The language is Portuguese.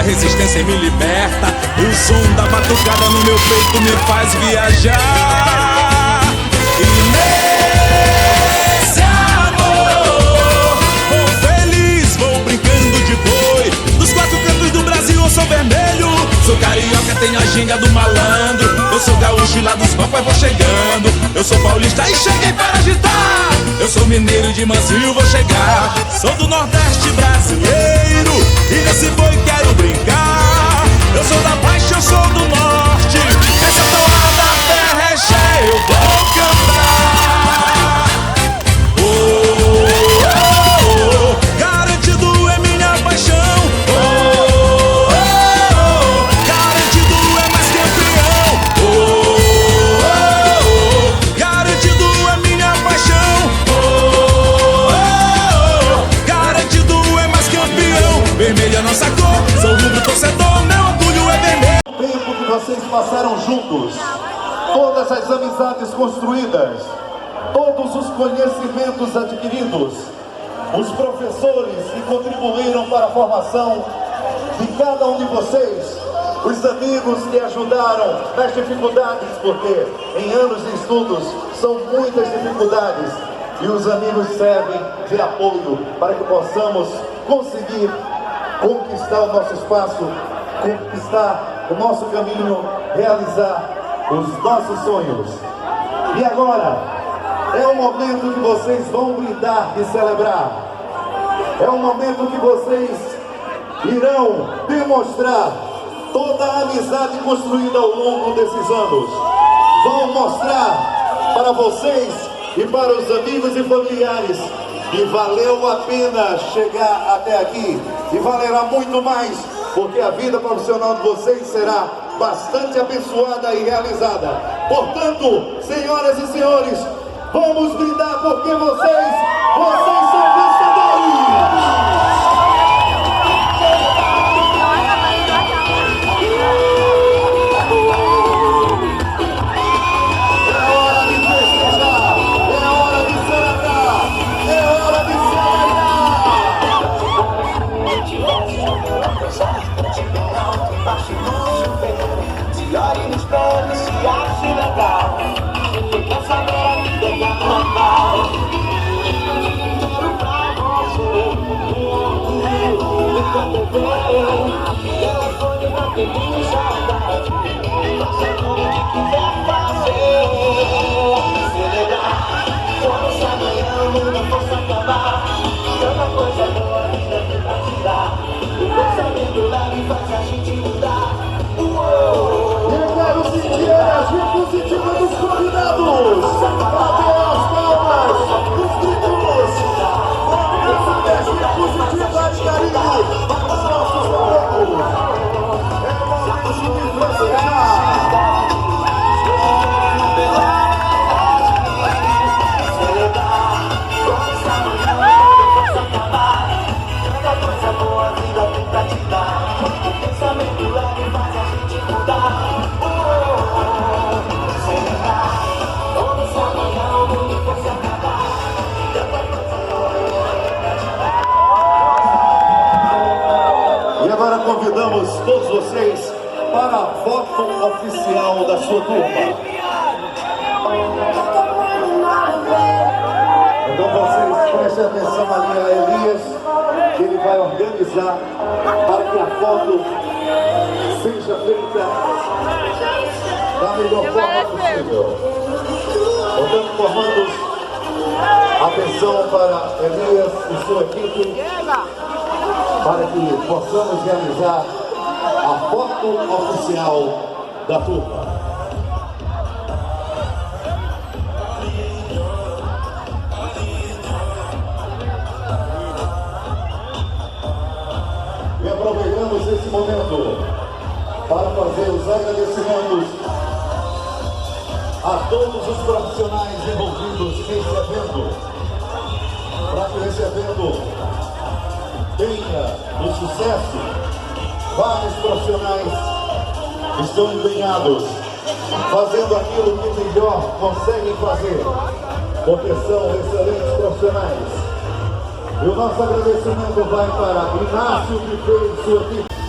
resistência me liberta. O som da batucada no meu peito me faz viajar. E nesse amor vou feliz, vou brincando de boi. Dos quatro cantos do Brasil eu sou vermelho. Sou carioca, tenho a ginga do malandro. Eu sou gaúcho e lá dos papos vou chegando. Eu sou paulista e cheguei para agitar. Eu sou mineiro de mansinho, vou chegar. Sou do Nordeste brasileiro e nesse boi quero brincar. Eu sou da Baixa, eu sou do Norte. Essa toada terra é cheia, eu vou cantar. Oh, oh, oh, garantido é minha paixão. Oh, oh, oh, garantido é mais campeão. Oh, oh, oh, garantido é minha paixão. Vermelho é nossa cor, sou rubro torcedor, meu orgulho é vermelho. O tempo que vocês passaram juntos, todas as amizades construídas, todos os conhecimentos adquiridos, os professores que contribuíram para a formação de cada um de vocês, os amigos que ajudaram nas dificuldades, porque em anos de estudos são muitas dificuldades, e os amigos servem de apoio para que possamos conseguir conquistar o nosso espaço, conquistar o nosso caminho, realizar os nossos sonhos. E agora é o momento que vocês vão brindar e celebrar. É o momento que vocês irão demonstrar toda a amizade construída ao longo desses anos. Vão mostrar para vocês e para os amigos e familiares que valeu a pena chegar até aqui, e valerá muito mais, porque a vida profissional de vocês será bastante abençoada e realizada. Portanto, senhoras e senhores, vamos brindar porque vocês são vencedores! Olhe nos planos, se ache legal. Quer saber a vida é normal. Quero pra você. Telefone pra ter minha saudade. Faça tudo que quiser fazer. Celebrar. Como se amanhã o mundo fosse acabar. Tanta coisa boa a vida tem pra te dar. O pensamento leve faz a gente mudar. Quero sentir a energia positiva dos convidados. Bater as palmas dos tribunos. Essa energia positiva e carinho para os nossos garotos. É o momento de festejar. Tanta coisa boa a vida tem pra te dar. O pensamento leve faz a gente mudar. E agora convidamos todos vocês para a foto oficial da sua turma. Então vocês prestem atenção ali a Elias, que ele vai organizar para que a foto seja feita da melhor forma possível. Portanto, comandos, atenção para Elias e sua equipe, para que possamos realizar a foto oficial da turma. E aproveitamos esse momento para fazer os agradecimentos a todos os profissionais envolvidos nesse evento, para que esse evento tenha o sucesso. Vários profissionais estão empenhados, fazendo aquilo que melhor conseguem fazer, porque são excelentes profissionais. E o nosso agradecimento vai para Inácio, que fez sua equipe.